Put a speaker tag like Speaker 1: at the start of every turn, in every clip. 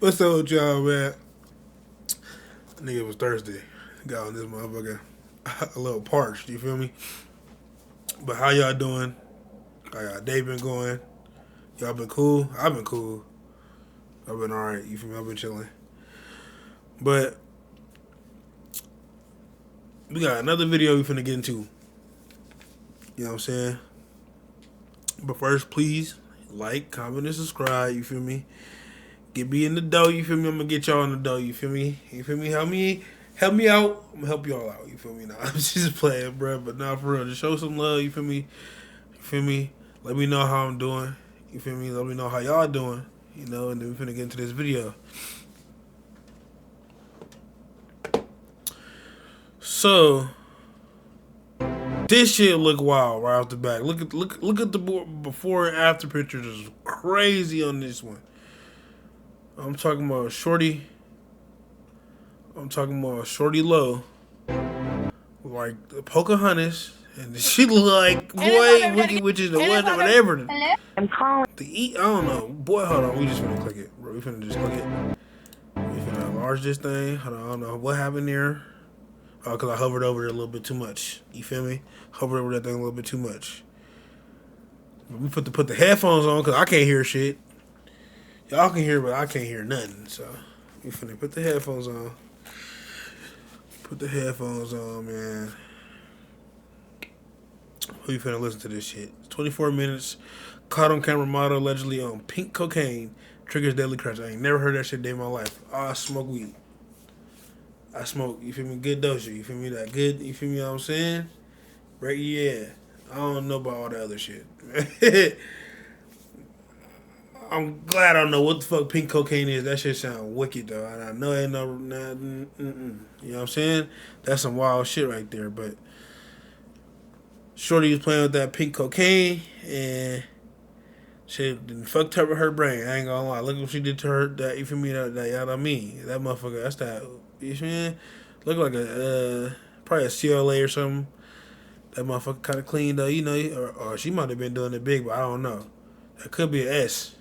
Speaker 1: What's up with y'all, man? I think it was Thursday. Got on this motherfucker a little parched, you feel me? But how y'all doing? How y'all day been going? Y'all been cool? I've been cool. I've been alright, you feel me? I've been chilling. But we got another video we finna get into. You know what I'm saying? But first, please like, comment, and subscribe, you feel me? Get me in the dough, you feel me? I'm gonna get y'all in the dough, you feel me? You feel me? Help me out. I'm gonna help y'all out, you feel me? Nah, I'm just playing, bro. But nah, for real, just show some love, you feel me? You feel me? Let me know how I'm doing. You feel me? Let me know how y'all doing. You know, and then we finna get into this video. So this shit look wild right off the back. Look at the before and after pictures. Is crazy on this one. I'm talking about Shorty. I'm talking about Shorty Low, like the Pocahontas, and she look like boy Wicked Witches or whatever.
Speaker 2: I'm calling.
Speaker 1: I don't know. Boy, hold on. We just finna click it, bro. We finna just click it. We finna enlarge this thing. Hold on. I don't know what happened there. Oh, because I hovered over it a little bit too much. You feel me? Hovered over that thing a little bit too much. But we put the headphones on because I can't hear shit. Y'all can hear, but I can't hear nothing. So we finna put the headphones on. Put the headphones on, man. We finna listen to this shit. 24 minutes. Caught on camera model allegedly on pink cocaine. Triggers deadly crash. I ain't never heard that shit day in my life. I smoke weed. I smoke, you feel me? Good dose. You feel me? That good, you feel me what I'm saying? Right? Yeah. I don't know about all that other shit. I'm glad I don't know what the fuck pink cocaine is. That shit sound wicked though. And I know it ain't no, you know what I'm saying? That's some wild shit right there. But Shorty was playing with that pink cocaine and shit done fucked up with her brain. I ain't gonna lie. Look what she did to her. That you feel me? That y'all know me. That motherfucker. That's that. You feel me? Look like a probably a CLA or something. That motherfucker kind of clean though. You know, or she might have been doing it big, but I don't know. That could be an S.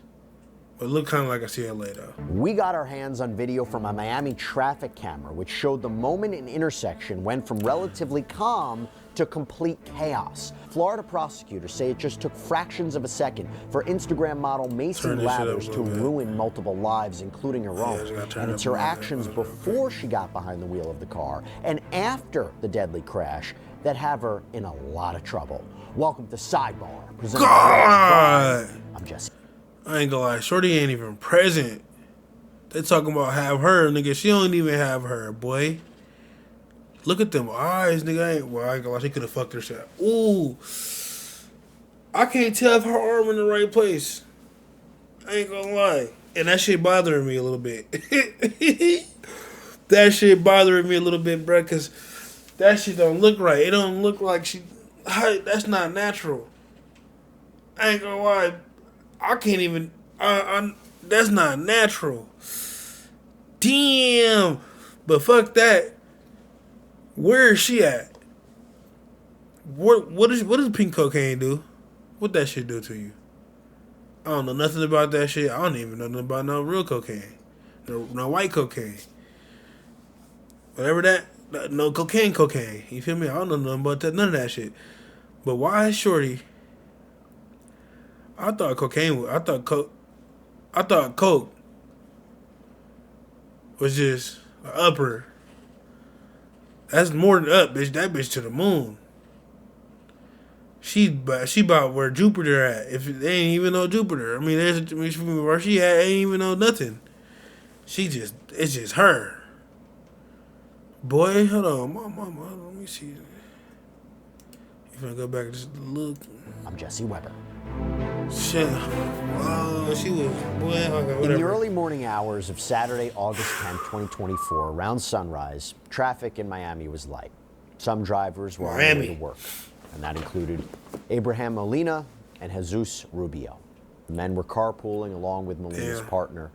Speaker 1: But it looked kind of like a CLA, though.
Speaker 3: We got our hands on video from a Miami traffic camera, which showed the moment an intersection went from relatively calm to complete chaos. Florida prosecutors say it just took fractions of a second for Instagram model Macy Lathers to ruin multiple lives, including her own. And it's her actions before she got behind the wheel of the car and after the deadly crash that have her in a lot of trouble. Welcome to Sidebar. Presented by I'm Jesse.
Speaker 1: I ain't gonna lie, Shorty ain't even present. They talking about have her, nigga. She don't even have her, boy. Look at them eyes, nigga. I ain't gonna lie, she could have fucked herself. Ooh. I can't tell if her arm in the right place. I ain't gonna lie. And that shit bothering me a little bit. That shit bothering me a little bit, bro, because that shit don't look right. It don't look like she... That's not natural. I ain't gonna lie. I can't even. That's not natural. Damn. But fuck that. Where is she at? What does pink cocaine do? What that shit do to you? I don't know nothing about that shit. I don't even know nothing about no real cocaine. No white cocaine. Whatever that. No cocaine. You feel me? I don't know nothing about that. None of that shit. But why is Shorty... I thought coke was just an upper. That's more than up, bitch. That bitch to the moon. She about where Jupiter at. If they ain't even know Jupiter. I mean, where she at ain't even know nothing. It's just her. Boy, hold on. Mama, let me see. You finna go back and just look.
Speaker 3: I'm Jesse Weber.
Speaker 1: Shit. Oh, she was... Boy, okay,
Speaker 3: in the early morning hours of Saturday, August 10th, 2024, around sunrise, traffic in Miami was light. Some drivers were on their way to work, and that included Abraham Molina and Jesus Rubio. The men were carpooling along with Molina's partner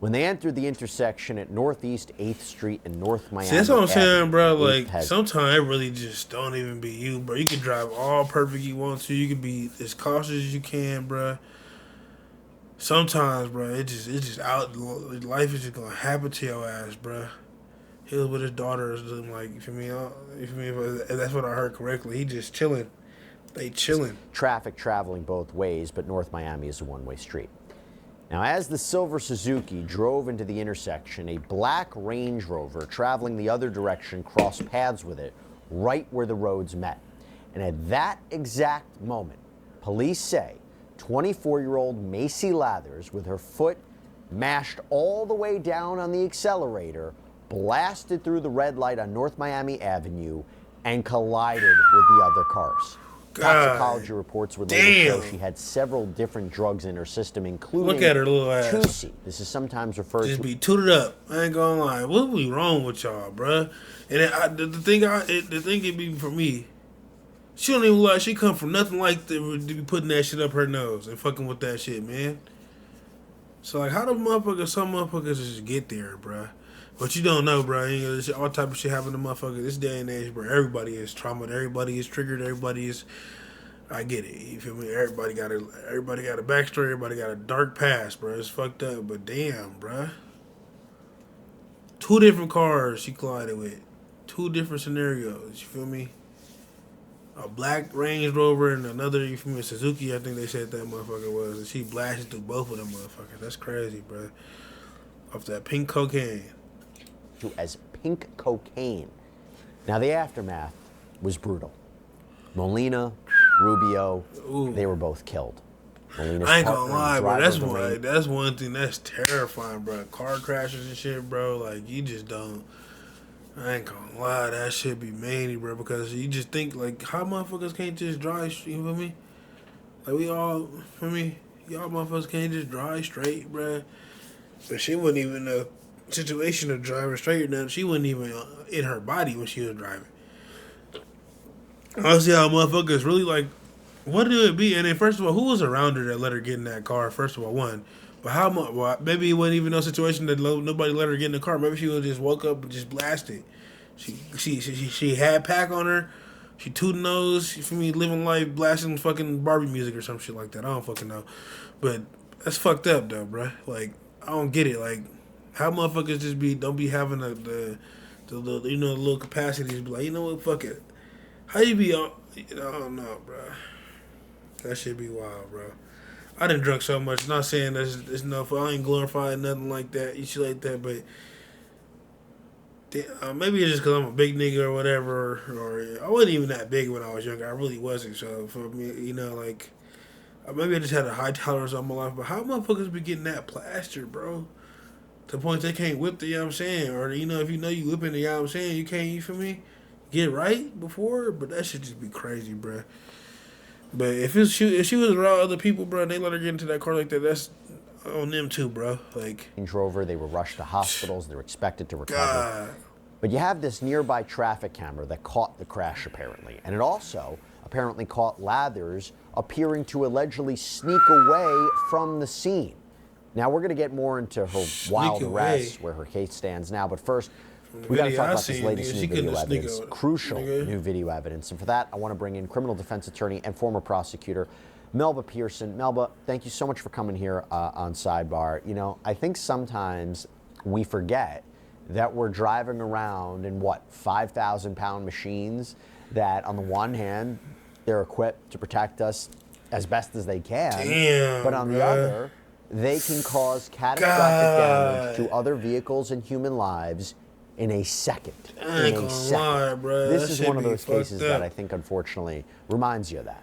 Speaker 3: when they entered the intersection at Northeast 8th Street and North Miami.
Speaker 1: See, that's what I'm saying, bro. Like, sometimes it really just don't even be you, bro. You can drive all perfect you want to. You can be as cautious as you can, bro. Sometimes, bro, it's just out. Life is just gonna happen to your ass, bro. He was with his daughter or something, like, you feel me? You feel me? If that's what I heard correctly. He just chilling. They chilling.
Speaker 3: Traffic traveling both ways, but North Miami is a one-way street. Now, as the silver Suzuki drove into the intersection, a black Range Rover traveling the other direction crossed paths with it right where the roads met. And at that exact moment, police say 24-year-old Macy Lathers, with her foot mashed all the way down on the accelerator, blasted through the red light on North Miami Avenue and collided with the other cars. Toxicology reports would later show she had several different drugs in her system, including
Speaker 1: Look at her little ass.
Speaker 3: Tusi. This is sometimes referred
Speaker 1: Just
Speaker 3: to.
Speaker 1: be tooted up. I ain't gonna lie. What be wrong with y'all, bruh? And the thing it be for me. She don't even like. She come from nothing like to be putting that shit up her nose and fucking with that shit, man. So like, how do some motherfuckers just get there, bruh? But you don't know, bro. You know, all type of shit happen to motherfuckers. This day and age, bro. Everybody is traumatized. Everybody is triggered. Everybody is. I get it. You feel me? Everybody got a backstory. Everybody got a dark past, bro. It's fucked up. But damn, bro. 2 different cars she collided with. 2 different scenarios. You feel me? A black Range Rover and another, you feel me, Suzuki. I think they said that motherfucker was. And she blasted through both of them motherfuckers. That's crazy, bro. Off that pink cocaine.
Speaker 3: As pink cocaine. Now, the aftermath was brutal. Molina, Rubio, they were both killed. Molina's
Speaker 1: I ain't gonna lie, bro. That's one thing that's terrifying, bro. Car crashes and shit, bro. Like, you just don't. I ain't gonna lie, that shit be many, bro. Because you just think, like, how motherfuckers can't just drive, you feel me? Like, we all, for me, y'all motherfuckers can't just drive straight, bro. But she wasn't even a situation of driving straight or nothing. She wasn't even in her body when she was driving. I don't see how motherfuckers really, like, what did it be? And then, first of all, who was around her that let her get in that car? First of all, one. But how much? Well, maybe it wasn't even no situation that nobody let her get in the car. Maybe she would just woke up and just blasted. She had pack on her. She tooting nose. She, for me, living life, blasting fucking Barbie music or some shit like that. I don't fucking know. But that's fucked up, though, bro. Like, I don't get it. Like, how motherfuckers just don't be having the you know, the little capacity to be like, you know what, fuck it. How you be on? I don't know, bro. That shit be wild, bro. I done drunk so much. Not saying there's no. I ain't glorifying nothing like that. You shit like that, but maybe it's just because I'm a big nigga or whatever. Or I wasn't even that big when I was younger. I really wasn't. So for me, you know, like maybe I just had a high tolerance on my life. But how motherfuckers be getting that plastered, bro? To the point they can't whip the, you know what I'm saying? Or, you know, if you know you whipping the, you know what I'm saying, you can't, you feel me? Get right before? But that should just be crazy, bro. But if she was around other people, bro, and they let her get into that car like that, that's on them too, bro. Like,
Speaker 3: Range Rover, they were rushed to hospitals. They're expected to recover.
Speaker 1: God.
Speaker 3: But you have this nearby traffic camera that caught the crash, apparently. And it also apparently caught Lathers appearing to allegedly sneak away from the scene. Now, we're going to get more into her wild arrest, where her case stands now. But first, we got to talk about this latest new video evidence, crucial new video evidence. And for that, I want to bring in criminal defense attorney and former prosecutor Melba Pearson. Melba, thank you so much for coming here on Sidebar. You know, I think sometimes we forget that we're driving around in, 5,000-pound machines that, on the one hand, they're equipped to protect us as best as they can.
Speaker 1: Damn,
Speaker 3: but on the other, they can cause catastrophic damage to other vehicles and human lives in a second.
Speaker 1: I ain't gonna lie, bro.
Speaker 3: This is one of those cases that I think, unfortunately, reminds you of that.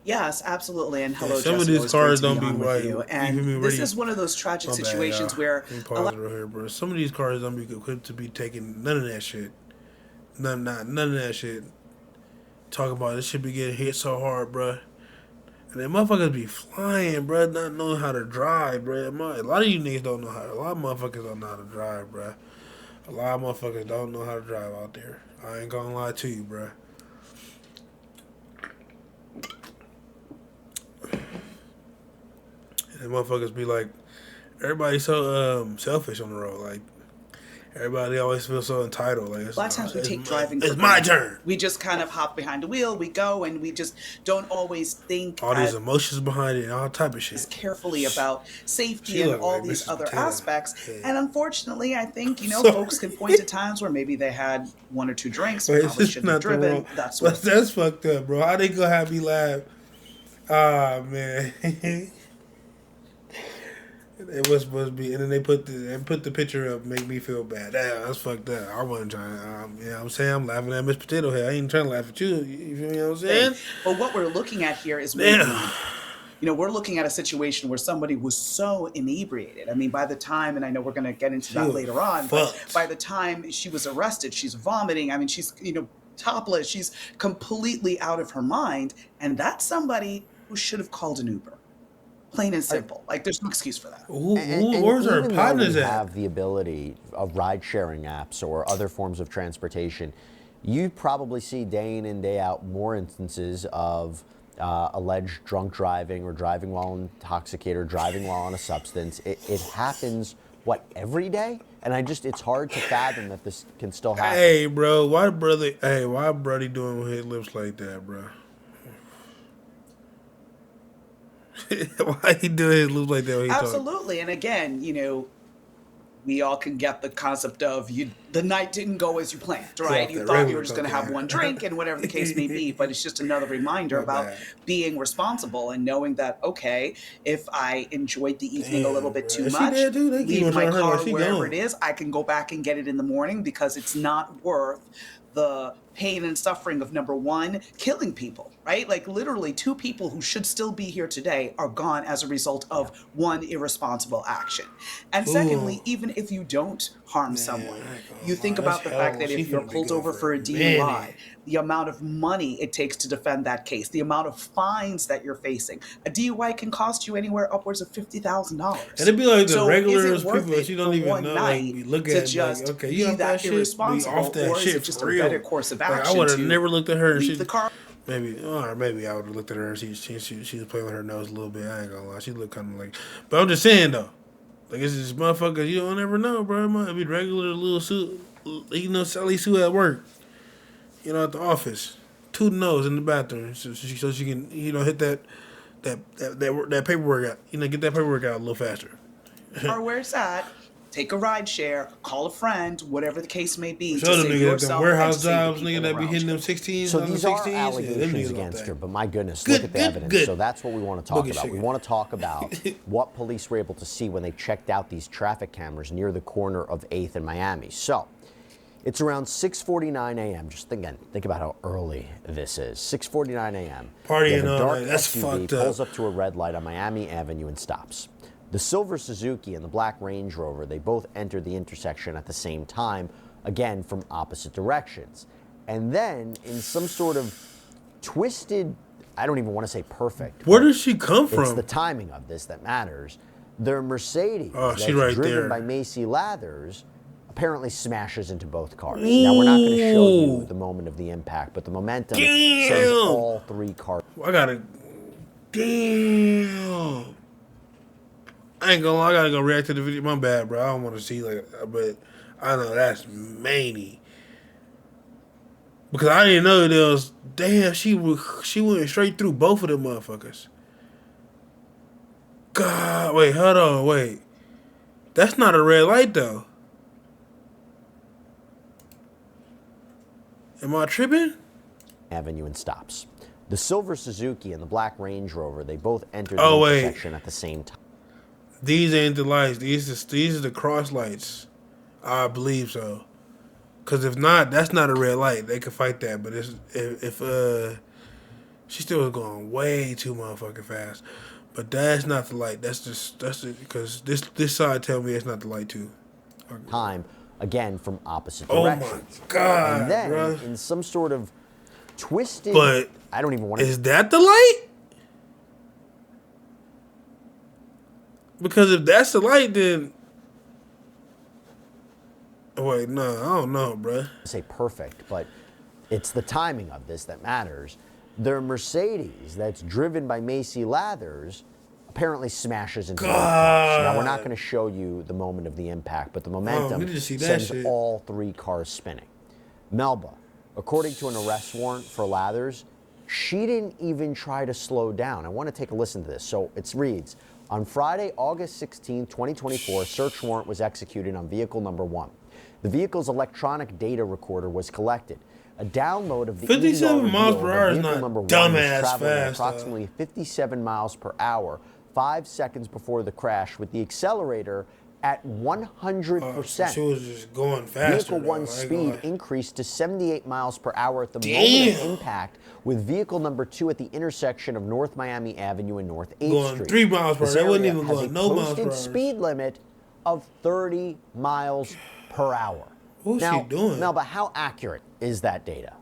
Speaker 2: Yes, absolutely. And hello,
Speaker 1: some
Speaker 2: Jessica,
Speaker 1: of these cars don't be right.
Speaker 2: And this is one of those tragic situations where
Speaker 1: pause right here, bro. Some of these cars don't be equipped to be taking none of that shit. None of that shit. Talk about this shit be getting hit so hard, bro. And then motherfuckers be flying, bro, not knowing how to drive, bro. A lot of you niggas don't know how. A lot of motherfuckers don't know how to drive, bro. A lot of motherfuckers don't know how to drive out there. I ain't gonna lie to you, bro. And motherfuckers be like, everybody's so selfish on the road. Like, Everybody always feels so entitled. Like
Speaker 2: a lot of times we take driving.
Speaker 1: It's my turn.
Speaker 2: We just kind of hop behind the wheel. We go, and we just don't always think
Speaker 1: all these emotions behind it, and all type of shit.
Speaker 2: Carefully about safety and all these other aspects. Yeah. And unfortunately, I think folks can point to times where maybe they had one or two drinks, probably shouldn't have driven. That's
Speaker 1: fucked up, bro. How they gonna have me laugh? Ah, man. It was supposed to be, and then they put the picture up, make me feel bad. Damn, that's fucked up. I wasn't trying to, I'm saying I'm laughing at Miss Potato Head. I ain't trying to laugh at you. You feel me what I'm saying?
Speaker 2: But what we're looking at here is, we're looking at a situation where somebody was so inebriated. I mean, by the time, and I know we're going to get into that later on, but by the time she was arrested, she's vomiting. I mean, she's, topless. She's completely out of her mind. And that's somebody who should have called an Uber. Plain and simple. Like, there's no excuse for that.
Speaker 1: Where's our partners at?
Speaker 3: Have the ability of ride-sharing apps or other forms of transportation, you probably see day in and day out more instances of alleged drunk driving or driving while intoxicated or driving while on a substance. It happens, every day? And it's hard to fathom that this can still happen.
Speaker 1: Hey, bro, why Brody doing with his lips like that, bro? Why he doing his lips like that when he
Speaker 2: Absolutely. And again, we all can get the concept of the night didn't go as you planned, right? You thought you were just going to have one drink and whatever the case may be, but it's just another reminder about being responsible and knowing that, okay, if I enjoyed the evening a little bit too much, leave my car wherever it is, I can go back and get it in the morning because it's not worth the pain and suffering of, number one, killing people, right? Like, literally 2 people who should still be here today are gone as a result of one irresponsible action. And secondly, even if you don't harm someone, you think about the fact that if you're pulled over for a DUI, the amount of money it takes to defend that case, the amount of fines that you're facing. A DUI can cost you anywhere upwards of $50,000.
Speaker 1: And it'd be like the regular people that you don't even know. Like, we look at it like, okay, you have that shit, be off that shit for real.
Speaker 2: Better course of action.
Speaker 1: Like, I would have never looked at her and
Speaker 2: leave the car.
Speaker 1: Maybe I would have looked at her and she was playing with her nose a little bit. I ain't gonna lie, she looked kind of like. But I'm just saying though, like, it's just motherfuckers you don't ever know, bro. It might be regular little suit, Sally Sue at work, at the office, tooting nose in the bathroom, so she can hit that paperwork out, get that paperwork out a little faster.
Speaker 2: Or where it's at. Take a ride share, call a friend, whatever the case may be.
Speaker 1: Show them niggas that warehouse jobs, nigga that be hitting them 16s.
Speaker 3: So these are allegations against her, but my goodness, look at the evidence. So that's what we want to talk about. We want to talk about what police were able to see when they checked out these traffic cameras near the corner of 8th and Miami. So it's around 6:49 a.m. Just think about how early this is. 6:49 a.m.
Speaker 1: Partying all
Speaker 3: night.
Speaker 1: That's fucked up.
Speaker 3: Pulls up to a red light on Miami Avenue and stops. The silver Suzuki and the black Range Rover, they both entered the intersection at the same time, again, from opposite directions. And then, in some sort of twisted, I don't even want to say perfect.
Speaker 1: Where does she come from?
Speaker 3: It's the timing of this that matters. Their Mercedes, that's
Speaker 1: right
Speaker 3: driven
Speaker 1: there
Speaker 3: by Macy Lathers, apparently smashes into both cars. Now, we're not going to show you the moment of the impact, but the momentum sends all 3 cars.
Speaker 1: Damn. I ain't gonna lie, I gotta go react to the video. My bad, bro. I don't want to see but I know that's many. Because I didn't know there was. Damn, she went straight through both of them motherfuckers. God, wait, hold on, wait. That's not a red light though. Am I tripping?
Speaker 3: Avenue and stops. The silver Suzuki and the black Range Rover, they both entered the intersection at the same time.
Speaker 1: These ain't the lights. These are the cross lights. I believe so. Cause if not, that's not a red light. They could fight that. But if she still was going way too motherfucking fast. But that's not the light. That's because this side tell me it's not the light too.
Speaker 3: Time again from opposite directions.
Speaker 1: Oh my God,
Speaker 3: and then
Speaker 1: bro.
Speaker 3: In some sort of twisted.
Speaker 1: But
Speaker 3: I don't even want to.
Speaker 1: Is that the light? Because if that's the light, then wait, no, I don't know, bruh.
Speaker 3: Say perfect, but it's the timing of this that matters. Their Mercedes, that's driven by Macy Lathers, apparently smashes into the cars. Now, we're not going to show you the moment of the impact, but the momentum sends all 3 cars spinning. Melba, according to an arrest warrant for Lathers, she didn't even try to slow down. I want to take a listen to this. So it reads, on Friday, August 16, 2024, a search warrant was executed on vehicle number 1. The vehicle's electronic data recorder was collected. A download of the
Speaker 1: 57 miles per hour is
Speaker 3: vehicle
Speaker 1: not
Speaker 3: number 1
Speaker 1: dumbass
Speaker 3: was traveling at
Speaker 1: fast.
Speaker 3: approximately 57 miles per hour, 5 seconds before the crash, with the accelerator at 100%.
Speaker 1: She was just going faster.
Speaker 3: Vehicle 1's speed increased to 78 miles per hour at the moment of impact, with vehicle number 2 at the intersection of North Miami Avenue and North 8th
Speaker 1: going
Speaker 3: Street.
Speaker 1: 3 miles per hour. They wasn't even going no miles per hour.
Speaker 3: Speed limit of 30 miles per hour.
Speaker 1: What was she doing?
Speaker 3: Melba, how accurate is that data?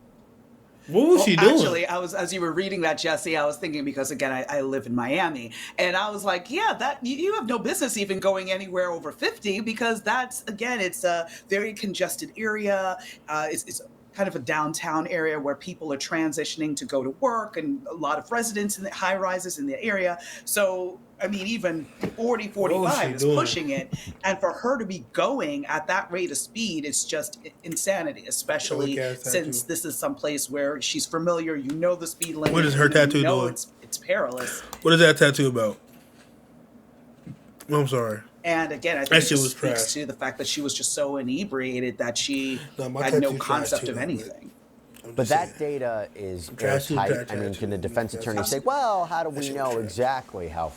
Speaker 1: What was she doing?
Speaker 2: Actually, as you were reading that, Jesse, I was thinking, because again, I live in Miami, and I was like, yeah, that you have no business even going anywhere over 50, because that's, again, it's a very congested area. It's kind of a downtown area where people are transitioning to go to work, and a lot of residents in the high rises in the area. So, I mean, even 40, 45 is pushing it. And for her to be going at that rate of speed is just insanity, especially since this is someplace where she's familiar. You know the speed limit.
Speaker 1: What is her tattoo doing?
Speaker 2: It's perilous.
Speaker 1: What is that tattoo about? I'm sorry.
Speaker 2: And again, I think it just speaks to the fact that she was just so inebriated that she had no concept of anything.
Speaker 3: But that data is airtight. I mean, can the defense attorney say, well, how do we know exactly how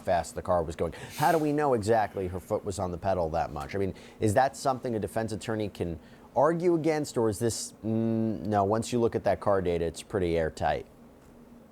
Speaker 3: fast the car was going? How do we know exactly her foot was on the pedal that much? I mean, is that something a defense attorney can argue against, or is this, no, once you look at that car data, it's pretty airtight?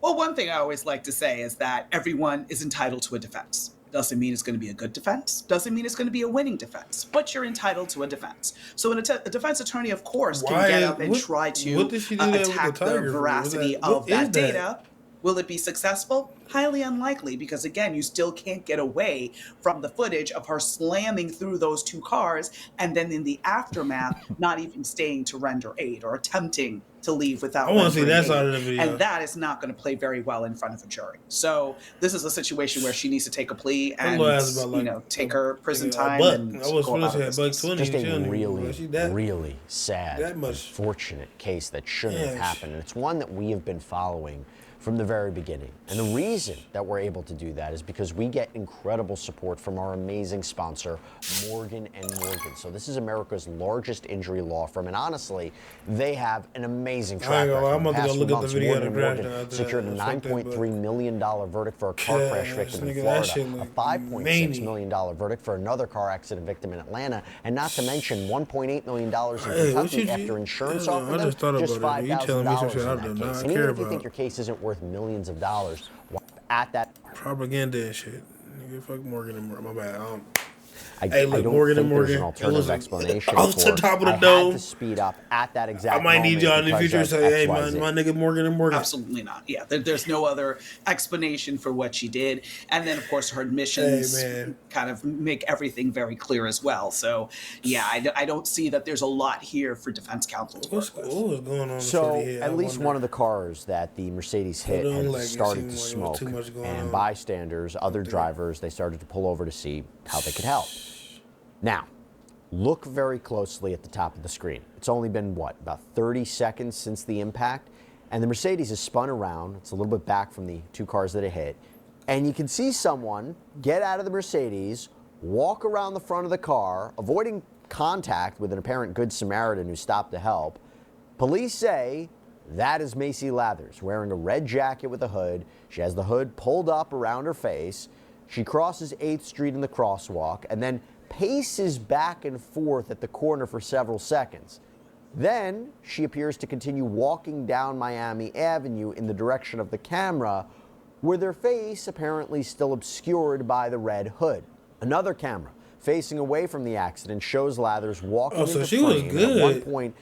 Speaker 2: Well, one thing I always like to say is that everyone is entitled to a defense. Doesn't mean it's going to be a good defense. Doesn't mean it's going to be a winning defense. But you're entitled to a defense. So a defense attorney, of course, can get up and try to attack the veracity of that data. Will it be successful? Highly unlikely, because again, you still can't get away from the footage of her slamming through those 2 cars, and then in the aftermath, not even staying to render aid or attempting to leave without.
Speaker 1: I want to see that side of the video.
Speaker 2: And that is not going to play very well in front of a jury. So this is a situation where she needs to take a plea and take her prison time. And
Speaker 1: I was supposed to have $120.
Speaker 3: Just a really sad, unfortunate case that shouldn't have happened, and it's one that we have been following from the very beginning. And the reason that we're able to do that is because we get incredible support from our amazing sponsor, Morgan & Morgan. So this is America's largest injury law firm, and honestly, they have an amazing track record.
Speaker 1: I'm about to go look at the video.
Speaker 3: Morgan secured a $9.3 million verdict for a car crash victim in Florida, a $5.6 million verdict for another car accident victim in Atlanta, and not to mention $1.8 million in Kentucky after insurance offered them just $5,000 in that case. And even if you think your case isn't worth millions of dollars, at that
Speaker 1: propaganda and shit. Nigga, fuck Morgan and Morgan. My bad.
Speaker 3: I don't think there's an alternative explanation for
Speaker 1: the top of the dome.
Speaker 3: I had to speed up at that exact moment.
Speaker 1: I might need y'all in the future to say, hey, my nigga Morgan and Morgan.
Speaker 2: Absolutely not. Yeah, there's no other explanation for what she did. And then, of course, her admissions kind of make everything very clear as well. So, yeah, I don't see that there's a lot here for defense counsel to work with.
Speaker 1: What was going on?
Speaker 3: So, at least one of the cars that the Mercedes hit had started to smoke. And bystanders, other drivers, they started to pull over to see how they could help. Now, look very closely at the top of the screen. It's only been, what, about 30 seconds since the impact? And the Mercedes is spun around. It's a little bit back from the 2 cars that it hit. And you can see someone get out of the Mercedes, walk around the front of the car, avoiding contact with an apparent Good Samaritan who stopped to help. Police say that is Macy Lathers, wearing a red jacket with a hood. She has the hood pulled up around her face. She crosses 8th Street in the crosswalk and then paces back and forth at the corner for several seconds. Then she appears to continue walking down Miami Avenue in the direction of the camera, with her face apparently still obscured by the red hood. Another camera facing away from the accident shows Lathers walking into frame, and at one point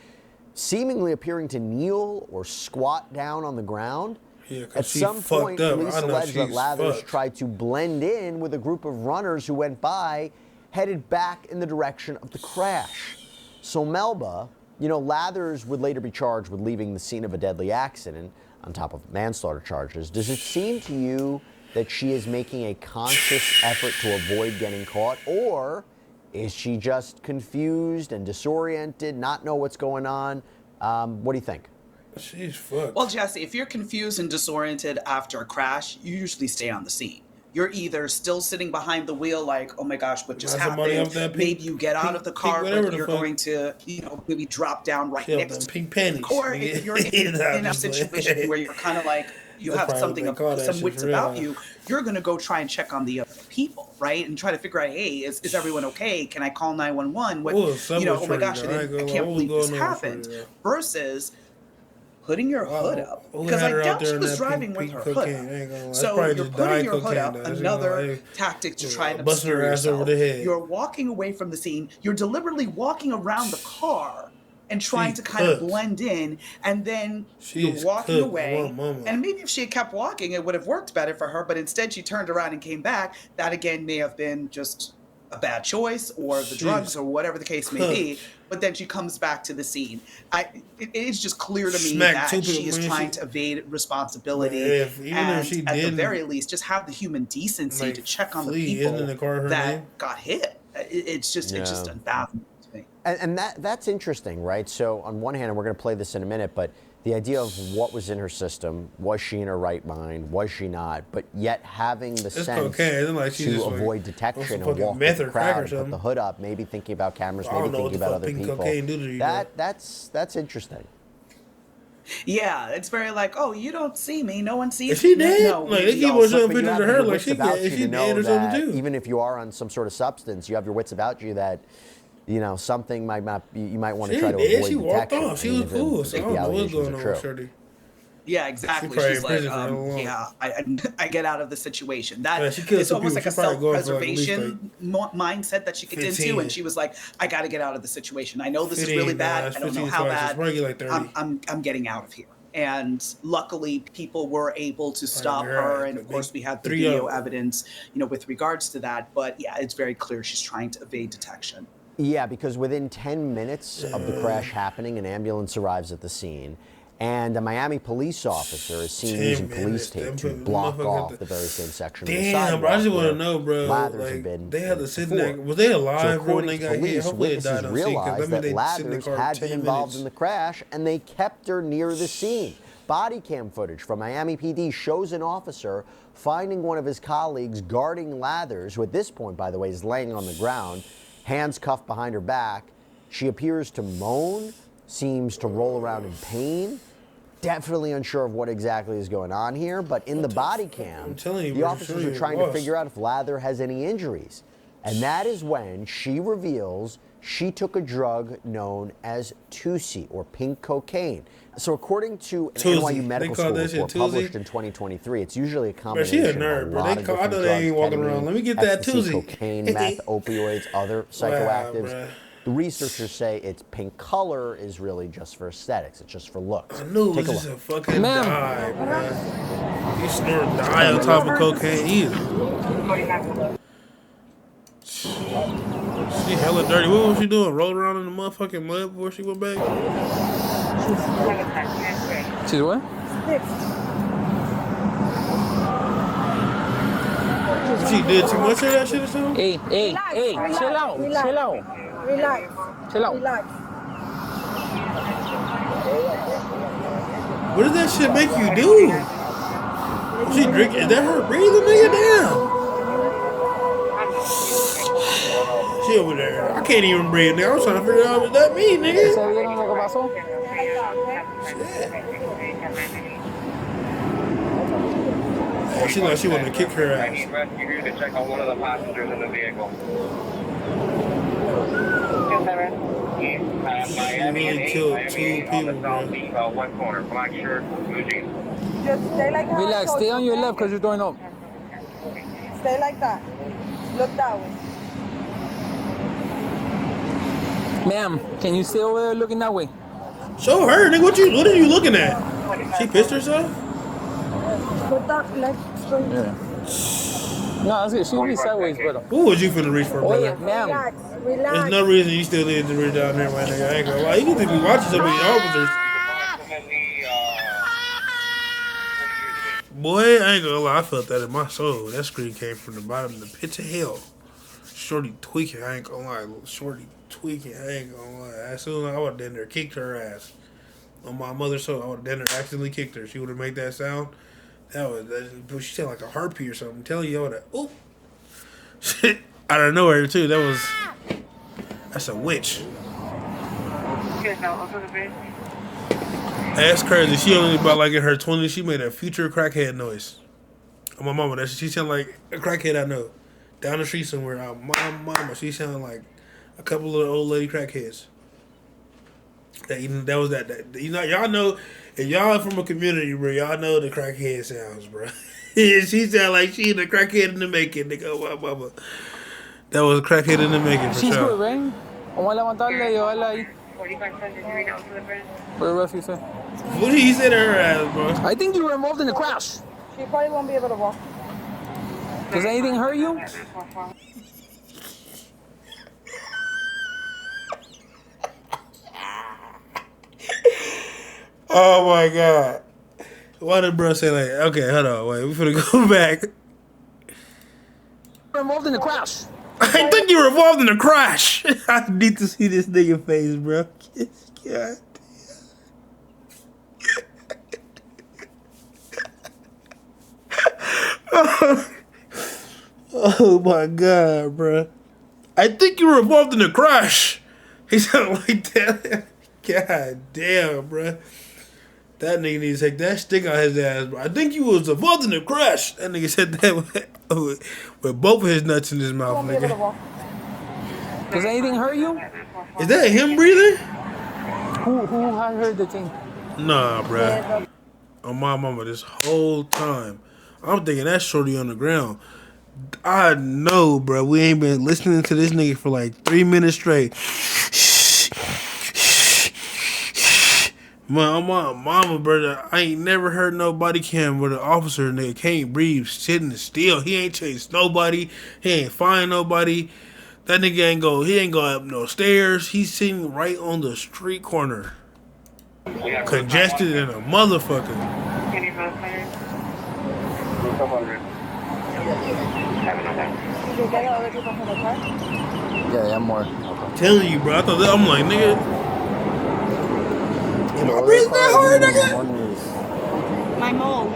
Speaker 3: seemingly appearing to kneel or squat down on the ground.
Speaker 1: Yeah,
Speaker 3: at some point, police allege that Lathers tried to blend in with a group of runners who went by, headed back in the direction of the crash. So Melba, Lathers would later be charged with leaving the scene of a deadly accident on top of manslaughter charges. Does it seem to you that she is making a conscious effort to avoid getting caught, or is she just confused and disoriented, not know what's going on? What do you think?
Speaker 1: She's fucked.
Speaker 2: Well, Jesse, if you're confused and disoriented after a crash, you usually stay on the scene. You're either still sitting behind the wheel like, oh my gosh, what just happened? Maybe you get out of the car, but you're going to, maybe drop down right next to
Speaker 1: pink panties.
Speaker 2: Or if you're in a situation where you're kind of like, you have something of some wits about you, you're going to go try and check on the other people, right? And try to figure out, hey, is everyone okay? Can I call 911? Oh my gosh, I can't believe this happened. Versus putting your hood up, because I doubt she was driving with her hood up. So you're putting your hood up, another tactic to try and obscure yourself. You're walking away from the scene. You're deliberately walking around the car and trying to kind of blend in, and then you're walking away. And maybe if she had kept walking, it would have worked better for her, but instead she turned around and came back. That again may have been just a bad choice, or the drugs, or whatever the case may be. But then she comes back to the scene. It's just clear to me that she is trying to evade responsibility, and at the very least, just have the human decency to check on the people that got hit. It's just unfathomable to me.
Speaker 3: And that's interesting, right? So on one hand, and we're going to play this in a minute, but the idea of what was in her system, was she in her right mind, was she not, but yet having the sense to avoid detection and walk with the crowd, put the hood up, maybe thinking about cameras, maybe thinking about other people. That's interesting.
Speaker 2: Yeah, it's very like, oh, you don't see me, no one sees me.
Speaker 1: Is she dead?
Speaker 2: No,
Speaker 1: like they keep on showing pictures of her, like she dead or something too.
Speaker 3: Even if you are on some sort of substance, you have your wits about you that, something might not. You might want to try to avoid detection.
Speaker 1: She walked off. She was cool. So I don't know what's going on with Shirley.
Speaker 2: Yeah, exactly. She's like, I get out of the situation. It's almost like a self-preservation mindset that she gets into, and she was like, I got to get out of the situation. I know this is really bad. I don't know how bad. I'm getting out of here. And luckily, people were able to stop her, and of course, we had the video evidence, with regards to that. But yeah, it's very clear she's trying to evade detection.
Speaker 3: Yeah, because within 10 minutes of the crash happening, an ambulance arrives at the scene, and a Miami police officer is seen using police tape to block off the very same section of the sidewalk.
Speaker 1: Damn, bro, I just want to know, bro.
Speaker 3: Like,
Speaker 1: they had to sit there. Was they alive,
Speaker 3: so
Speaker 1: bro, when they got hit? Hopefully they died on scene.
Speaker 3: Realized that Lathers had been involved in the crash, and they kept her near the scene. Bodycam footage from Miami PD shows an officer finding one of his colleagues guarding Lathers, who at this point, by the way, is laying on the ground, hands cuffed behind her back. She appears to moan, seems to roll around in pain. Definitely unsure of what exactly is going on here, but in the body cam, the officers are trying to figure out if Lather has any injuries. And that is when she reveals she took a drug known as Tusi, or pink cocaine. So according to an NYU medical school report published in 2023, it's usually a combination
Speaker 1: she a nerd,
Speaker 3: of a lot of different drugs, ketamine,
Speaker 1: let me get that
Speaker 3: ecstasy,
Speaker 1: Tusi.
Speaker 3: cocaine, meth, opioids, other psychoactives.
Speaker 1: Wow,
Speaker 3: the researchers say its pink color is really just for aesthetics. It's just for looks.
Speaker 1: I knew it was just a fucking dye, man. You snort dye on top of cocaine either. She hella dirty. What was she doing? Rolling around in the motherfucking mud before she went back?
Speaker 4: She's what?
Speaker 1: She did too much of that shit or something?
Speaker 4: Hey, chill out. Relax.
Speaker 1: What does that shit make you do? She drink? Is that her breathing, nigga? Damn. She over there. I can't even breathe, nigga. I was trying to figure out what that mean, nigga. Yeah, she like she wanted to kick her ass.
Speaker 5: Rescue to check on one of the passengers in the vehicle.
Speaker 1: She really killed 2 people, bro.
Speaker 5: One corner, black shirt, blue jeans.
Speaker 6: Just stay like that.
Speaker 4: Relax, stay on your left because you're going up.
Speaker 6: Stay like that. Look that way.
Speaker 4: Ma'am, can you stay over there looking that way?
Speaker 1: Show her, nigga. What are you looking at? She pissed herself?
Speaker 6: Put that leg straight.
Speaker 4: Yeah. No, that's good. She'll be sideways, brother.
Speaker 1: Who was you finna reach for, brother?
Speaker 4: Yeah, ma'am.
Speaker 6: Relax.
Speaker 1: There's no reason you still need to reach down there, my nigga. I ain't gonna lie. You need to be watching some of these officers. Boy, I ain't gonna lie, I felt that in my soul. That scream came from the bottom of the pits of hell. Shorty tweaking, I ain't gonna lie. Shorty tweaking, I ain't gonna lie. As soon as I would have done there, kicked her ass. On my mother's soul, I would have done there, accidentally kicked her. She would have made that sound. She sounded like a harpy or something. I'm telling you, I would have, oh. Shit, out of nowhere, too. That's a witch. That's crazy. She only about like in her 20s. She made a future crackhead noise. Oh, my mama, she sounded like a crackhead I know. Down the street somewhere. My mama, she sounded like a couple of old lady crackheads. That was that. You know, y'all know, if y'all from a community, bro, y'all know the crackhead sounds, bro. She sounded like she the crackhead in the making, nigga. Oh, my mama. That was a crackhead in the making, for
Speaker 4: She's
Speaker 1: sure.
Speaker 4: good, right? Vamos a levantarla y llevarla ahí. Where the rest you say?
Speaker 1: What did he say to her ass, bro?
Speaker 4: I think you were involved in the crash.
Speaker 6: She probably won't be able to walk.
Speaker 4: Does anything hurt you?
Speaker 1: Oh my god. Why did bro say like, okay, hold on, wait, we finna go back.
Speaker 4: You were involved in the crash.
Speaker 1: I think you were involved in a crash. I need to see this nigga face, bro. God. Oh my god, bro. I think you were involved in a crash. He sounded like that. God damn, bro. That nigga needs to take that stick out his ass, bro. I think you was involved in a crash. That nigga said that with both of his nuts in his mouth, nigga.
Speaker 4: Does anything hurt you?
Speaker 1: Is that him breathing?
Speaker 4: Who had heard the thing?
Speaker 1: Nah, bro. On my mama, this whole time, I'm thinking that's Shorty on the ground. I know, bro. We ain't been listening to this nigga for like 3 minutes straight. My mama, brother, I ain't never heard no body cam where the officer nigga can't breathe, sitting still. He ain't chased nobody. He ain't find nobody. That nigga ain't go up no stairs. He's sitting right on the street corner. Congested in a motherfucker.
Speaker 4: Yeah, more.
Speaker 1: I'm telling you, bro. I'm like, nigga. Am I breathing that hard, nigga?
Speaker 7: My mole.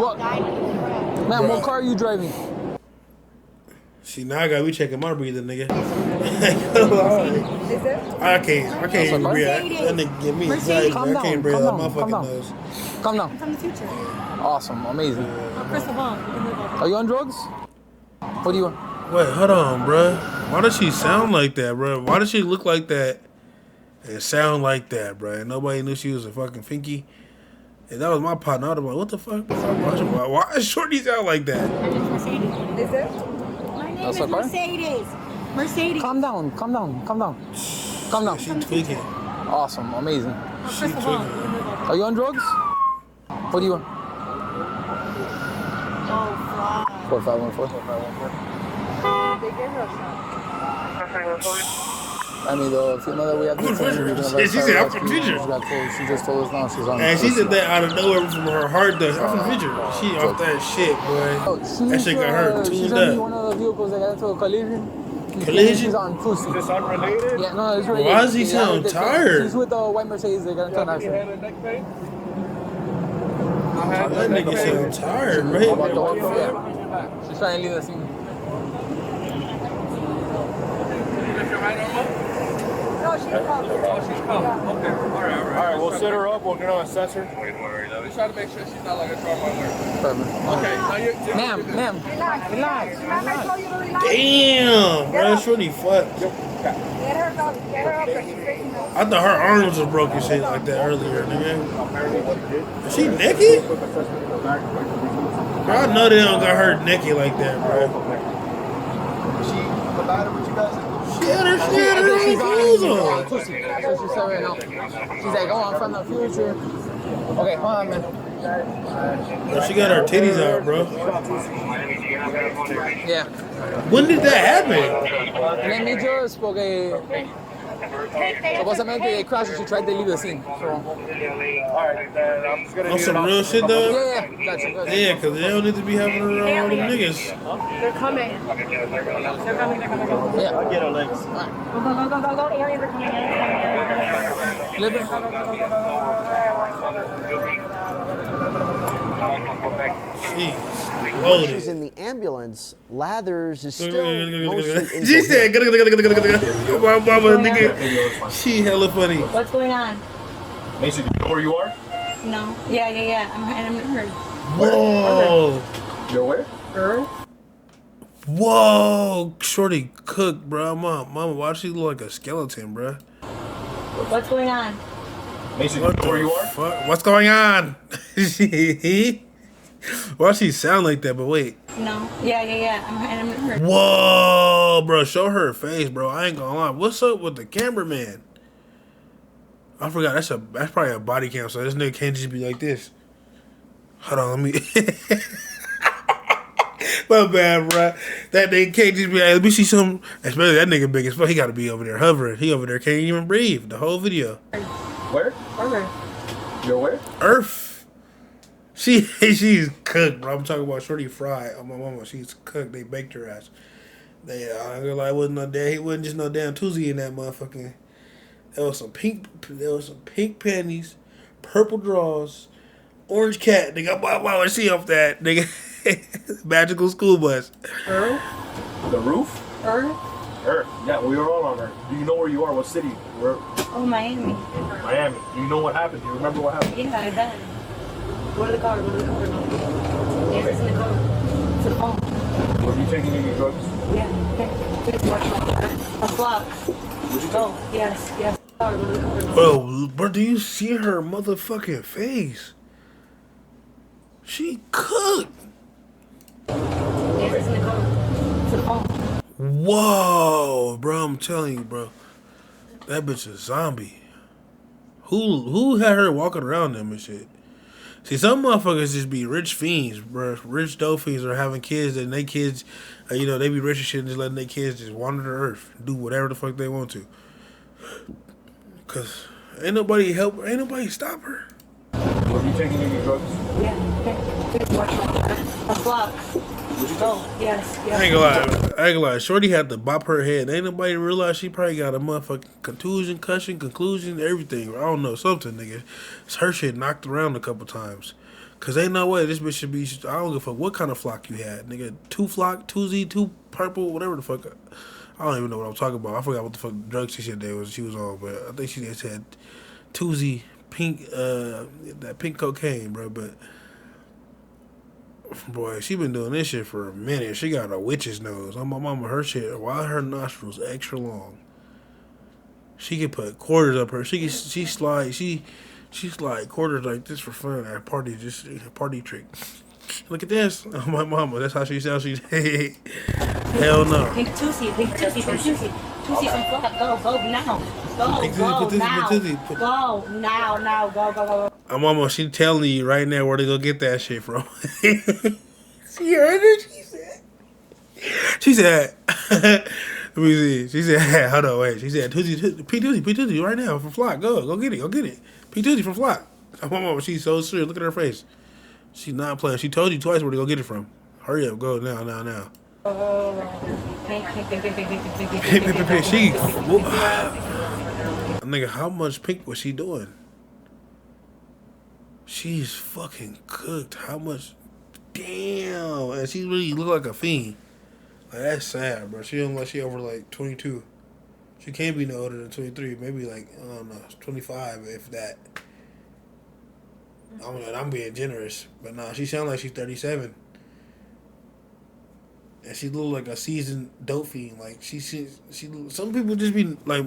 Speaker 4: What? Man, what car are you driving?
Speaker 1: See, now I gotta be checking my breathing, nigga.
Speaker 6: Is it?
Speaker 1: I can't even breathe. That nigga give me anxiety. I can't breathe out my fucking nose.
Speaker 4: Calm down.
Speaker 7: From the future.
Speaker 4: Awesome, amazing.
Speaker 7: First of all,
Speaker 4: Are you on drugs? What do you want?
Speaker 1: Wait, hold on, bro. Why does she sound like that, bro? Why does she look like that and sound like that, bro? And nobody knew she was a fucking finky. And that was my partner. I was like, what the fuck? Why does Shorty sound like that?
Speaker 6: Is it?
Speaker 7: my name
Speaker 4: That's
Speaker 7: is
Speaker 4: a car?
Speaker 7: Mercedes.
Speaker 4: Calm down.
Speaker 1: She tweaking.
Speaker 4: Awesome, amazing.
Speaker 1: She tweaking.
Speaker 4: Are you on drugs? What do you want?
Speaker 7: Oh, fly.
Speaker 4: 4514.
Speaker 6: They gave her a shot.
Speaker 4: I mean, the female that we have to
Speaker 1: She said, I'm from Future.
Speaker 4: She just told us now she's on.
Speaker 1: And she said that out of nowhere from her heart, though. I'm from Future. She off that shit, boy. That shit got her
Speaker 4: She's
Speaker 1: tuned
Speaker 4: gonna be
Speaker 1: up.
Speaker 4: one of the vehicles that got into a collision.
Speaker 1: Collision?
Speaker 4: She's on pussy.
Speaker 5: Is this unrelated?
Speaker 4: Yeah, no, it's related.
Speaker 1: Why does he sound tired?
Speaker 4: She's with the white Mercedes. They got into an accident.
Speaker 1: That nigga sound tired, right?
Speaker 4: Yeah. She's trying to leave the scene.
Speaker 6: No, she's calm.
Speaker 5: Okay. All right, we'll set her up. We'll get on a sensor.
Speaker 8: Just try to make sure she's not like a trauma alert.
Speaker 4: Perfect.
Speaker 8: Okay, now you.
Speaker 4: Ma'am.
Speaker 6: Relax. Remember I told you to relax?
Speaker 1: Damn, bro. Shorty fucked.
Speaker 6: Get her up. Get her up. She's facing us.
Speaker 1: I thought her arms was broken shit like that earlier, nigga. Is she naked? Bro, I know they don't got her naked like that, bro. She had her clothes on.
Speaker 4: Pussy. So she said right now. She's like, oh, I'm from the future. Okay, hold on, man.
Speaker 1: Bro, she got her titties out, bro.
Speaker 4: Yeah.
Speaker 1: When did that happen?
Speaker 4: Let me just porque supposedly they crashed and she tried to leave the scene. So.
Speaker 8: Alright, then I'm just gonna
Speaker 1: On some real shit, though?
Speaker 4: Yeah, gotcha.
Speaker 1: Yeah, because they don't need to be having around all them niggas.
Speaker 7: They're coming. They're coming.
Speaker 4: Yeah.
Speaker 5: I'll get her legs.
Speaker 7: Go. Aliens are coming.
Speaker 1: Jeez.
Speaker 3: While she's in the ambulance, Lathers is still mostly
Speaker 1: She said, my mama, nigga. She hella funny.
Speaker 7: What's going on?
Speaker 5: Macy, do you know where you are?
Speaker 7: No. Yeah. I'm hurt.
Speaker 1: Whoa.
Speaker 5: You're where?
Speaker 1: Whoa. Shorty cooked, bro. Mama, why does she look like a skeleton, bro?
Speaker 7: What's going on?
Speaker 5: Macy, do you
Speaker 1: What
Speaker 5: know where you
Speaker 1: the
Speaker 5: are?
Speaker 1: fuck? What's going on? Why she sound like that? But wait.
Speaker 7: No. Yeah. I'm hurt.
Speaker 1: Whoa, bro. Show her face, bro. I ain't gonna lie. What's up with the cameraman? I forgot. That's probably a body cam. So this nigga can't just be like this. Hold on, let me. My bad, bro. That nigga can't just be like, let me see some. Especially that nigga big as fuck. He gotta be over there hovering. He over there can't even breathe the whole video.
Speaker 5: Where?
Speaker 7: Okay.
Speaker 5: You're where?
Speaker 1: Earth. She's cooked, bro. I'm talking about Shorty Fry. Oh, my mama, she's cooked. They baked her ass. I ain't gonna lie, he wasn't just no damn Tuesday in that motherfucking. There was some pink panties, purple drawers, orange cat. Nigga, why was she off that nigga? Magical school bus.
Speaker 7: Earth?
Speaker 5: The roof?
Speaker 7: Earth?
Speaker 5: Earth. Yeah, we were all on Earth. Do you know where you are? What city? Where?
Speaker 7: Oh, Miami.
Speaker 5: Miami. Do you know what happened? Do you remember what happened?
Speaker 7: Yeah, I bet. Go to the car. Yes, it's in the car. It's the phone.
Speaker 5: Were you taking any drugs?
Speaker 7: Yeah. Okay. A flop. Go. Yes.
Speaker 1: Bro, do you see her motherfucking face? She cooked.
Speaker 7: Yes, it's in the car. It's the phone.
Speaker 1: Whoa, bro, I'm telling you, bro. That bitch a zombie. Who had her walking around them and shit? See, some motherfuckers just be rich fiends, bro. Rich dope fiends are having kids, and they kids, they be rich and shit, and just letting their kids just wander the earth, do whatever the fuck they want to. Cause ain't nobody stop her.
Speaker 5: Were you taking any drugs?
Speaker 7: Yeah. Okay. A flop. Go. Yes.
Speaker 1: I ain't gonna lie. Shorty had to bop her head. Ain't nobody realize she probably got a motherfucking contusion, conclusion, everything. I don't know, something, nigga. Her shit knocked around a couple times. Cause ain't no way this bitch should be. I don't give a fuck what kind of flock you had, nigga. 2 flock, 2Z, 2 purple, whatever the fuck. I don't even know what I'm talking about. I forgot what the fuck drugs she said she was on, but I think she just had 2Z pink, that pink cocaine, bro. But boy, she been doing this shit for a minute. She got a witch's nose. On my mama, her shit. Why her nostrils extra long? She can put quarters up her. She slide quarters like this for fun at a party. Just a party trick. Look at this. Oh, my mama. That's how she sounds. Hell no.
Speaker 7: Pink Tootsie. Tootsie from Florida. Go now. Go now. Go.
Speaker 1: My mama, she telling you right now where to go get that shit from. She heard it. She said. Let me see. She said, hold on, wait. She said, P Tootsie, right now from Flock. Go get it. P Tootsie from Flock. My mama, she's so serious. Look at her face. She's not playing. She told you twice where to go get it from. Hurry up, go now. She, nigga, how much pink was she doing? She's fucking cooked. How much? Damn, and she really look like a fiend. Like, that's sad, bro. She don't like she over like 22. She can't be no older than 23. Maybe like, I don't know, 25 if that. I'm being generous, but nah, she sound like she's 37. And she look like a seasoned dope fiend. Like she some people just be like,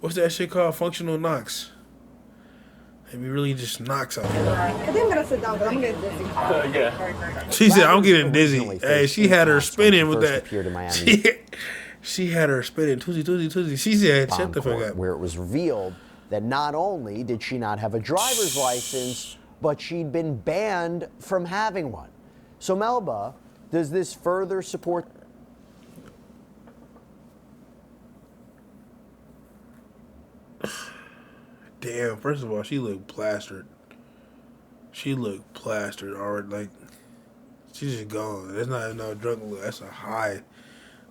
Speaker 1: what's that shit called? Functional knocks. They be really just knocks out here.
Speaker 6: I think I'm gonna sit down, but I'm gonna get dizzy.
Speaker 5: Yeah.
Speaker 1: She said, I'm getting dizzy. Hey, she had her spinning with that. She had her spinning. Tuesday. She said, shut the fuck up.
Speaker 3: Where it was revealed that not only did she not have a driver's license, but she'd been banned from having one. So Melba, does this further support?
Speaker 1: damn. First of all, she looked plastered. She looked plastered already. Like, she's just gone. That's not no drunk look. That's a high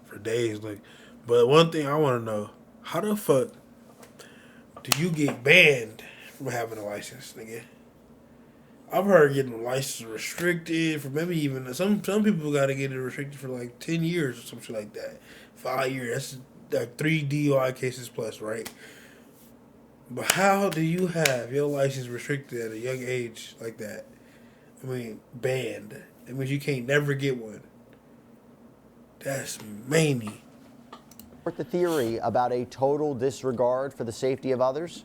Speaker 1: for days. Like, but one thing I want to know: how the fuck do you get banned from having a license, nigga? I've heard getting a license restricted for maybe even some people got to get it restricted for like 10 years or some shit like that. 5 years. That's like 3 DUI cases plus, right? But how do you have your license restricted at a young age like that? I mean, banned. It means you can't never get one. That's many.
Speaker 3: The theory about a total disregard for the safety of others?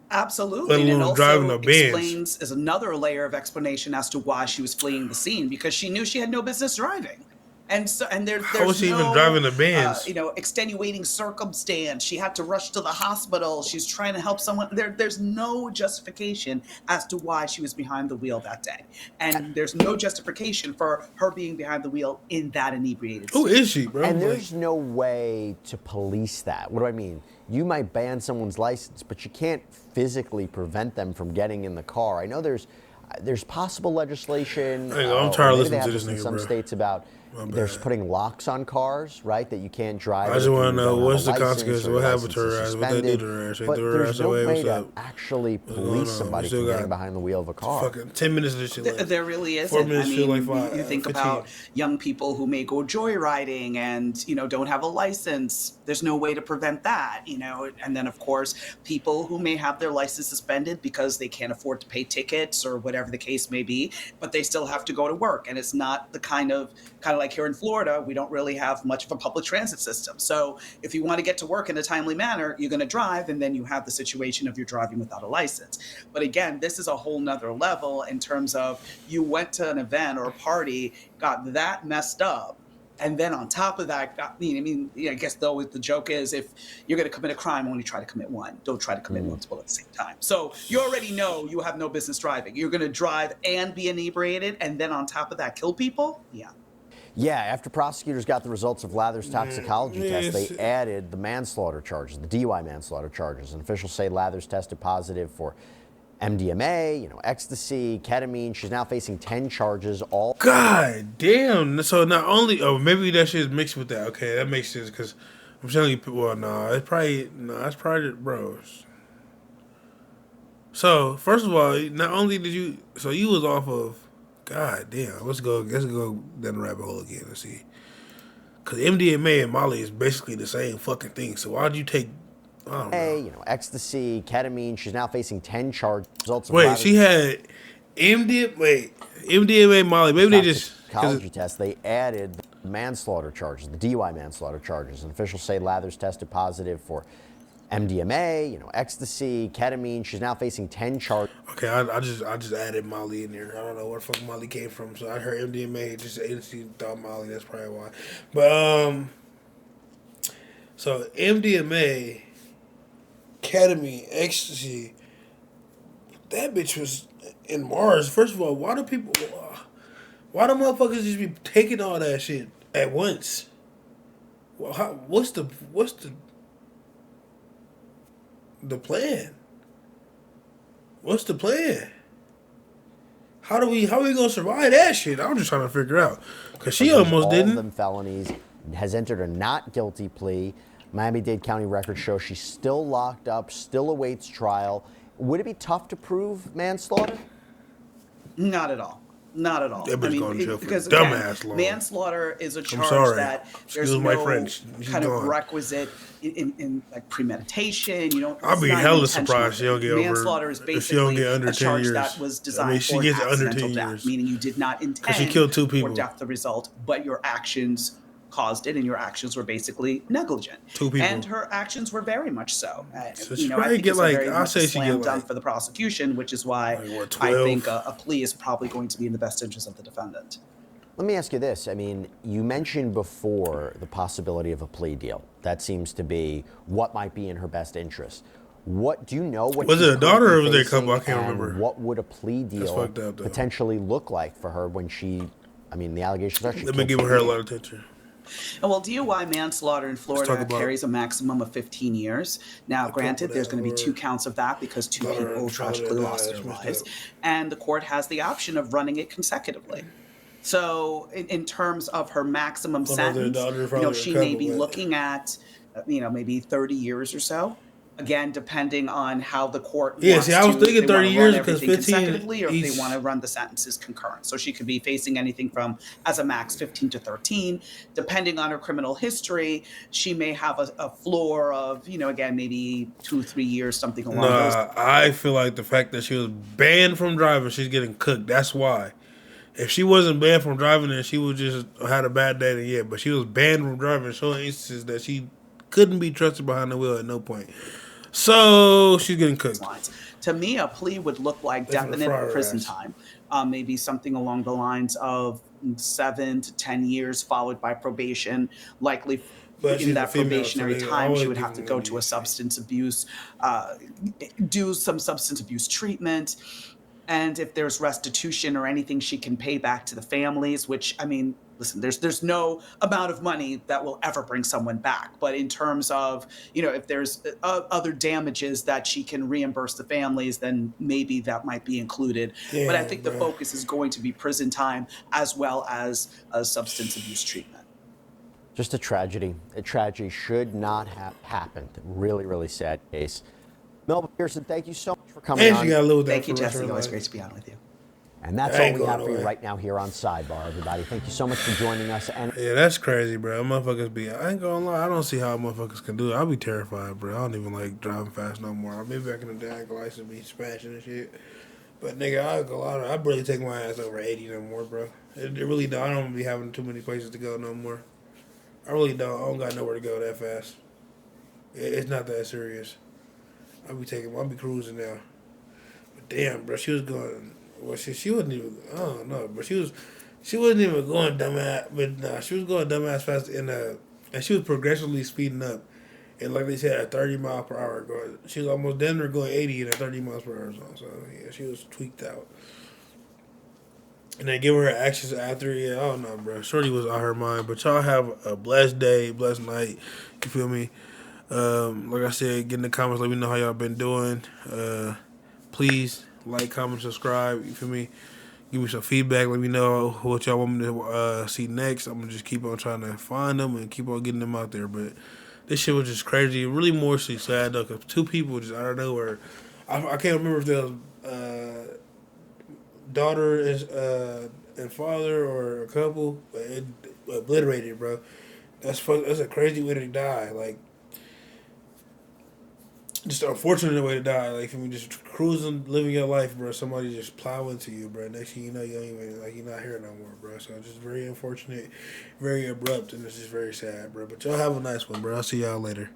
Speaker 2: Absolutely, and it also explains as another layer of explanation as to why she was fleeing the scene, because she knew she had no business driving, and there's
Speaker 1: how was she
Speaker 2: no,
Speaker 1: even driving the Benz?
Speaker 2: Extenuating circumstance. She had to rush to the hospital. She's trying to help someone. There's no justification as to why she was behind the wheel that day, and there's no justification for her being behind the wheel in that inebriated state.
Speaker 1: Who is she, bro?
Speaker 3: And there's no way to police that. What do I mean? You might ban someone's license, but you can't physically prevent them from getting in the car. I know there's possible legislation.
Speaker 1: I'm tired of listening to this nigga,
Speaker 3: in some
Speaker 1: bro.
Speaker 3: states about there's putting locks on cars, right? That you can't drive.
Speaker 1: I just want to know what's the consequence. What happened to her ass? What they do to her ass? They
Speaker 3: But
Speaker 1: threw her
Speaker 3: there's
Speaker 1: ass
Speaker 3: no
Speaker 1: away.
Speaker 3: way
Speaker 1: What's
Speaker 3: to
Speaker 1: up?
Speaker 3: actually police somebody from getting behind the wheel of a car.
Speaker 1: Fucking 10 minutes of this shit. Like,
Speaker 2: There really isn't.
Speaker 1: 4 minutes feel like
Speaker 2: you think
Speaker 1: 15.
Speaker 2: about young people who may go joyriding and don't have a license. There's no way to prevent that, And then of course, people who may have their license suspended because they can't afford to pay tickets or whatever the case may be, but they still have to go to work. And it's not the kind of like here in Florida, we don't really have much of a public transit system. So if you want to get to work in a timely manner, you're going to drive, and then you have the situation of you're driving without a license. But again, this is a whole nother level in terms of you went to an event or a party, got that messed up, and then on top of that, I guess though the joke is if you're going to commit a crime, only try to commit one. Don't try to commit multiple at the same time. So you already know you have no business driving. You're going to drive and be inebriated, and then on top of that, kill people? Yeah.
Speaker 3: Yeah, after prosecutors got the results of Lather's toxicology test, they added the manslaughter charges, the DUI manslaughter charges. And officials say Lather's tested positive for MDMA, ecstasy, ketamine. She's now facing 10 charges. All.
Speaker 1: God damn! So not only, maybe that shit is mixed with that. Okay, that makes sense because I'm telling you, well, that's probably bros. So first of all, not only did you, so you was off of. God damn, let's go down the rabbit hole again. Let's see. Because MDMA and Molly is basically the same fucking thing. So why'd you take, I don't know.
Speaker 3: Ecstasy, ketamine. She's now facing 10 charges.
Speaker 1: Wait, she had MDMA, Molly. Maybe they just.
Speaker 3: Toxicology test, they added the manslaughter charges, the DUI manslaughter charges. And officials say Lather's tested positive for MDMA, ecstasy, ketamine. She's now facing 10 charges.
Speaker 1: Okay, I just added Molly in there. I don't know where the fuck Molly came from. So I heard MDMA, just instantly thought Molly. That's probably why. But so MDMA, ketamine, ecstasy. That bitch was in Mars. First of all, why do motherfuckers just be taking all that shit at once? Well, what's the plan? What's the plan? How are we gonna survive that shit? I'm just trying to figure out because she almost didn't.
Speaker 3: All of them felonies. Has entered a not guilty plea. Miami-Dade County records show she's still locked up, still awaits trial. Would it be tough to prove manslaughter?
Speaker 2: Not at all. Not at all.
Speaker 1: That bitch going to jail for
Speaker 2: because
Speaker 1: dumbass law.
Speaker 2: Manslaughter is a charge that there's no kind of requisite in like premeditation. You don't.
Speaker 1: I'll be hella surprised she don't get over.
Speaker 2: Manslaughter is basically a charge that was designed for accidental death, meaning you did not intend
Speaker 1: she killed 2 people.
Speaker 2: for death the result, but your actions caused it, and your actions were basically negligent.
Speaker 1: 2 people,
Speaker 2: and her actions were very much so.
Speaker 1: So she probably get like, I'll say she get
Speaker 2: done for the prosecution, which is why I think a plea is probably going to be in the best interest of the defendant.
Speaker 3: Let me ask you this. I mean, you mentioned before the possibility of a plea deal. That seems to be what might be in her best interest. What do you know? What
Speaker 1: was it a daughter or was it a couple? I can't remember.
Speaker 3: What would a plea deal potentially look like for her when she? I mean, the allegations are.
Speaker 1: They've been giving her a lot of attention.
Speaker 2: And well, DUI manslaughter in Florida carries a maximum of 15 years. Now, granted, there's going to be 2 counts of that because 2 people tragically lost their lives. And the court has the option of running it consecutively. So in terms of her maximum sentence, she may be looking at, maybe 30 years or so. Again, depending on how the court wants
Speaker 1: I was thinking 30 years because 15
Speaker 2: consecutively, or if they want to run the sentences concurrent. So she could be facing anything from, as a max, 15 to 13. Depending on her criminal history, she may have a floor of, again, maybe 2-3 years, something along those lines.
Speaker 1: I feel like the fact that she was banned from driving, she's getting cooked. That's why. If she wasn't banned from driving and she was just had a bad day, then yeah. But she was banned from driving, showing instances that she couldn't be trusted behind the wheel at no point. So she's getting cooked.
Speaker 2: To me, a plea would look like definite prison time. Maybe something along the lines of 7 to 10 years, followed by probation. Likely in that probationary time, she would have to go to a substance abuse, do some substance abuse treatment. And if there's restitution or anything she can pay back to the families, which, I mean, listen, there's no amount of money that will ever bring someone back. But in terms of, if there's other damages that she can reimburse the families, then maybe that might be included. But I think the focus is going to be prison time as well as substance abuse treatment.
Speaker 3: Just a tragedy. A tragedy should not have happened. Really, really sad case. Melba Pearson, thank you so much for coming on.
Speaker 2: Thank you, Jesse. Always great to be on with you.
Speaker 3: And that's all we have for you right now here on Sidebar, everybody. Thank you so much for joining us. And
Speaker 1: yeah, that's crazy, bro. Motherfuckers be, I ain't gonna lie, I don't see how motherfuckers can do it. I'll be terrified, bro. I don't even like driving fast no more. Maybe back in the day, I could license be smashing and shit. But nigga, I ain't gonna lie, I barely take my ass over 80 no more, bro. It really don't. I don't be having too many places to go no more. I really don't. I don't got nowhere to go that fast. It's not that serious. I'll be cruising now. But damn, bro, she was going. Well, she wasn't even. I don't know, but she wasn't even going dumbass. But nah, she was going dumbass fast, and she was progressively speeding up. And like they said, at 30 miles per hour, she was almost then going 80 in a 30 miles per hour zone. So yeah, she was tweaked out. And they give her actions after. Yeah, I don't know, bro. Shorty was out her mind. But y'all have a blessed day, blessed night. You feel me? Like I said, get in the comments, let me know how y'all been doing. Please like, comment, subscribe. You feel me? Give me some feedback. Let me know what y'all want me to see next. I'm gonna just keep on trying to find them and keep on getting them out there. But this shit was just crazy. Really more so sad though, cause 2 people just out of nowhere. I can't remember if there was daughter and father or a couple, but it obliterated, bro. That's a crazy way to die. Like, just an unfortunate way to die. Like, for me, just cruising, living your life, bro. Somebody just plow into you, bro. Next thing you know, you don't even, like, you're not here no more, bro. So it's just very unfortunate, very abrupt, and it's just very sad, bro. But y'all have a nice one, bro. I'll see y'all later.